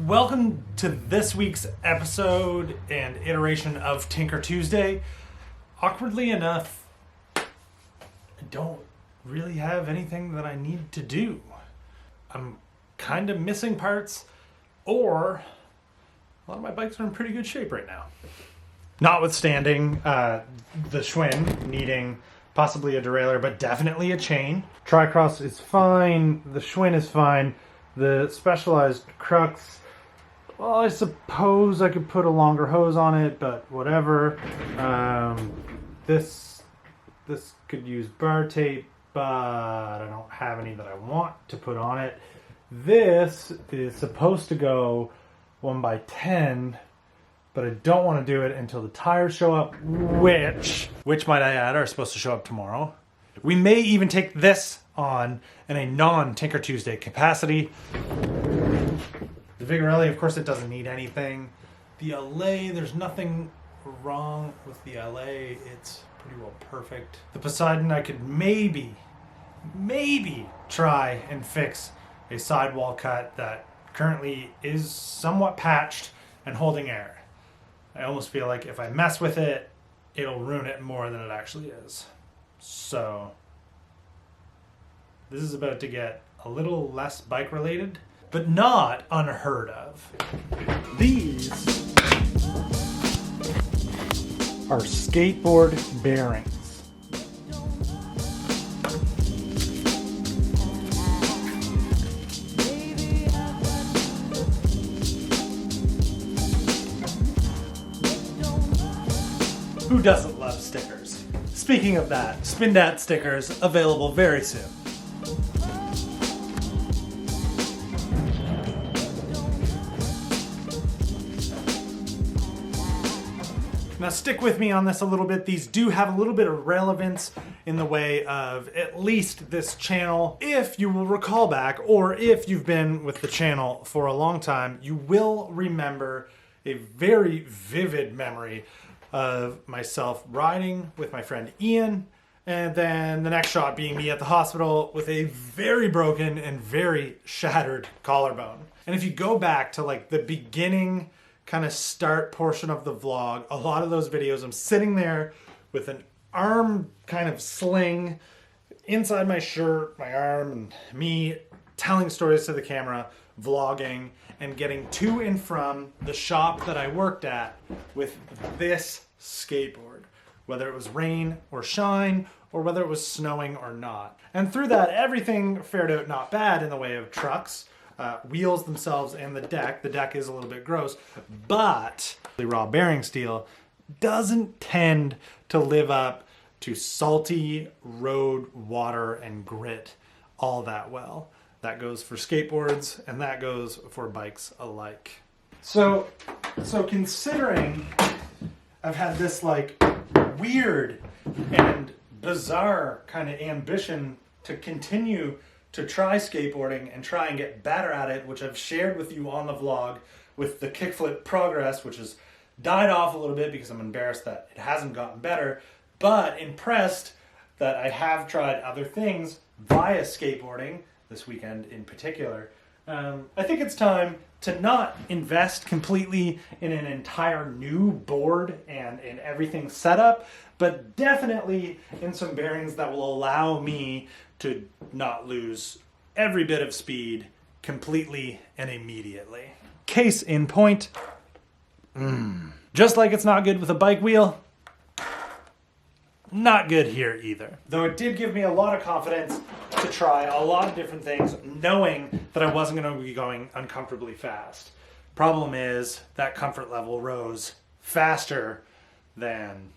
Welcome to this week's episode and iteration of Tinker Tuesday. Awkwardly enough, I don't really have anything that I need to do. I'm kind of missing parts, or a lot of my bikes are in pretty good shape right now. Notwithstanding the Schwinn needing possibly a derailleur, but definitely a chain. Tricross is fine, the Schwinn is fine, the Specialized Crux, well, I suppose I could put a longer hose on it, but whatever. This could use bar tape, but I don't have any that I want to put on it. This is supposed to go 1x10, but I don't want to do it until the tires show up, which might I add, are supposed to show up tomorrow. We may even take this on in a non-Tinker Tuesday capacity. The Vigarelli, of course, it doesn't need anything. The LA, there's nothing wrong with the LA. It's pretty well perfect. The Poseidon, I could maybe try and fix a sidewall cut that currently is somewhat patched and holding air. I almost feel like if I mess with it, it'll ruin it more than it actually is. So, this is about to get a little less bike related, but not unheard of. These are skateboard bearings. Who doesn't love stickers? Speaking of that, Spindat stickers available very soon. Now stick with me on this a little bit. These do have a little bit of relevance in the way of at least this channel. If you will recall back, or if you've been with the channel for a long time, you will remember a very vivid memory of myself riding with my friend Ian, and then the next shot being me at the hospital with a very broken and very shattered collarbone. And if you go back to like the beginning kind of start portion of the vlog, a lot of those videos, I'm sitting there with an arm kind of sling inside my shirt, my arm, and me telling stories to the camera, vlogging, and getting to and from the shop that I worked at with this skateboard, whether it was rain or shine, or whether it was snowing or not. And through that, everything fared out not bad in the way of trucks, wheels themselves, and the deck. The deck is a little bit gross, but the raw bearing steel doesn't tend to live up to salty road water and grit all that well. That goes for skateboards, and that goes for bikes alike. So considering I've had this like weird and bizarre kind of ambition to continue to try skateboarding and try and get better at it, which I've shared with you on the vlog with the kickflip progress, which has died off a little bit because I'm embarrassed that it hasn't gotten better, but impressed that I have tried other things via skateboarding, this weekend in particular. I think it's time to not invest completely in an entire new board and in everything set up, but definitely in some bearings that will allow me to not lose every bit of speed completely and immediately. Case in point, just like it's not good with a bike wheel, not good here either. Though it did give me a lot of confidence to try a lot of different things, knowing that I wasn't going to be going uncomfortably fast. Problem is, that comfort level rose faster than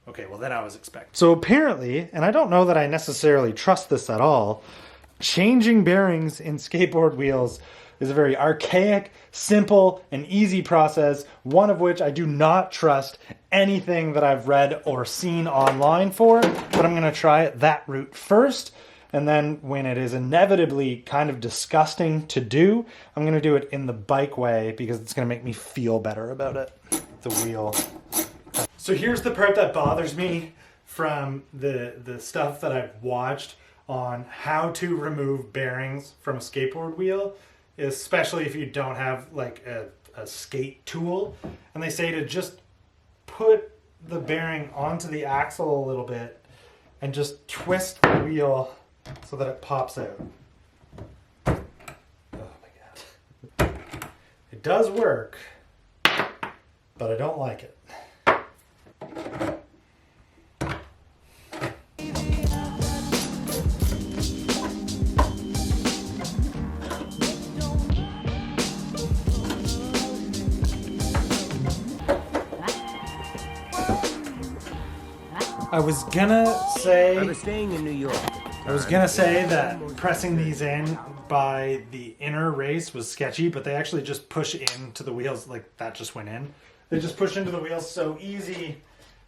Okay, well then I was expecting. So apparently, and I don't know that I necessarily trust this at all, changing bearings in skateboard wheels is a very archaic, simple, and easy process, one of which I do not trust anything that I've read or seen online for, but I'm gonna try that route first. And then when it is inevitably kind of disgusting to do, I'm gonna do it in the bike way because it's gonna make me feel better about it. The wheel. So here's the part that bothers me from the stuff that I've watched on how to remove bearings from a skateboard wheel, especially if you don't have like a skate tool. And they say to just put the bearing onto the axle a little bit and just twist the wheel so that it pops out. Oh my God. It does work, but I don't like it. I was gonna say I was staying in New York. I was gonna say that pressing these in by the inner race was sketchy, but they actually just push into the wheels, like that just went in. They just push into the wheels so easy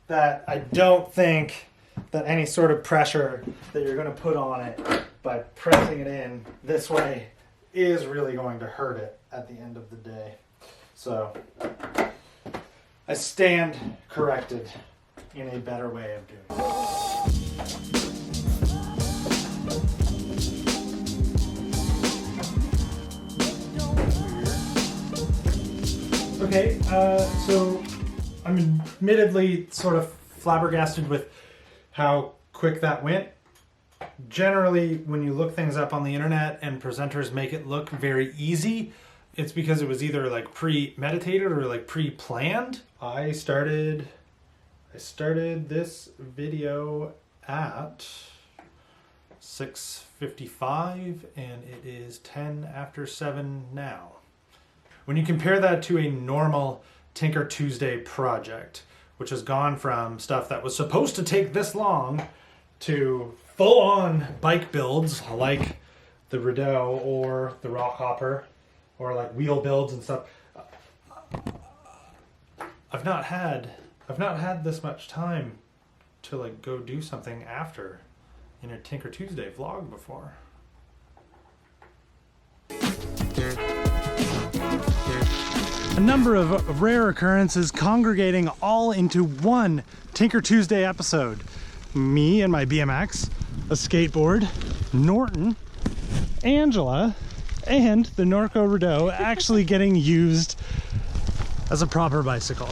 that I don't think that any sort of pressure that you're gonna put on it by pressing it in this way is really going to hurt it at the end of the day. So I stand corrected in a better way of doing it. Okay, so I'm admittedly sort of flabbergasted with how quick that went. Generally, when you look things up on the internet and presenters make it look very easy, it's because it was either like premeditated or like pre-planned. I started this video at 6:55 and it is 10 after 7 now. When you compare that to a normal Tinker Tuesday project, which has gone from stuff that was supposed to take this long to full-on bike builds like the Rideau or the Rock Hopper or like wheel builds and stuff, I've not had this much time to like go do something after in a Tinker Tuesday vlog before. A number of rare occurrences congregating all into one Tinker Tuesday episode. Me and my BMX, a skateboard, Norton, Angela, and the Norco Rideau actually getting used as a proper bicycle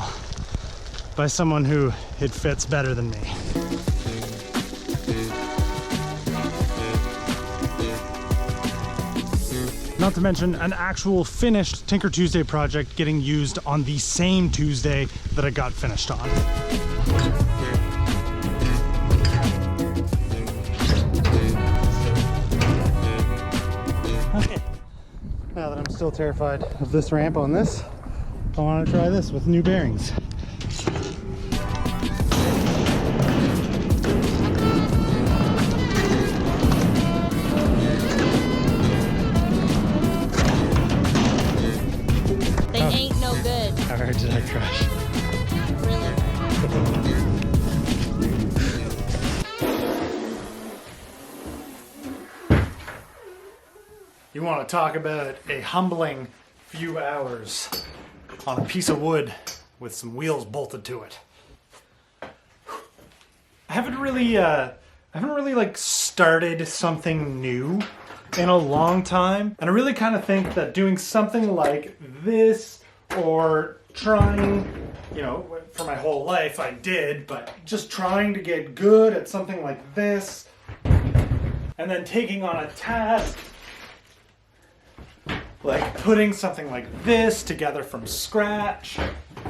by someone who it fits better than me. Not to mention an actual finished Tinker Tuesday project getting used on the same Tuesday that it got finished on. Okay, now that I'm still terrified of this ramp on this, I want to try this with new bearings. How hard did I crash? Really hard. You want to talk about a humbling few hours on a piece of wood with some wheels bolted to it. I haven't really like started something new in a long time, and I really kind of think that doing something like this or trying, you know, for my whole life I did, but just trying to get good at something like this and then taking on a task like putting something like this together from scratch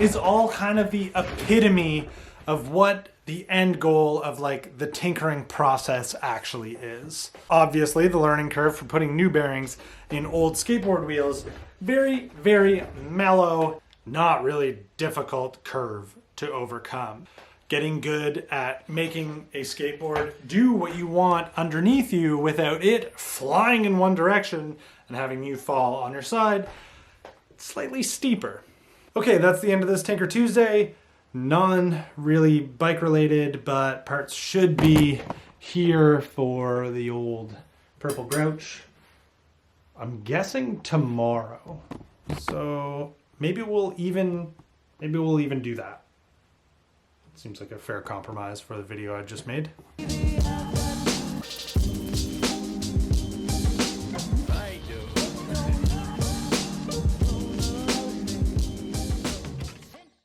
is all kind of the epitome of what the end goal of like the tinkering process actually is. Obviously, the learning curve for putting new bearings in old skateboard wheels, very, very mellow, not really difficult curve to overcome. getting good at making a skateboard do what you want underneath you without it flying in one direction and having you fall on your side. It's slightly steeper. Okay, that's the end of this Tinker Tuesday. None really bike related, but parts should be here for the old Purple Grouch. I'm guessing tomorrow. So maybe we'll even do that. Seems like a fair compromise for the video I just made.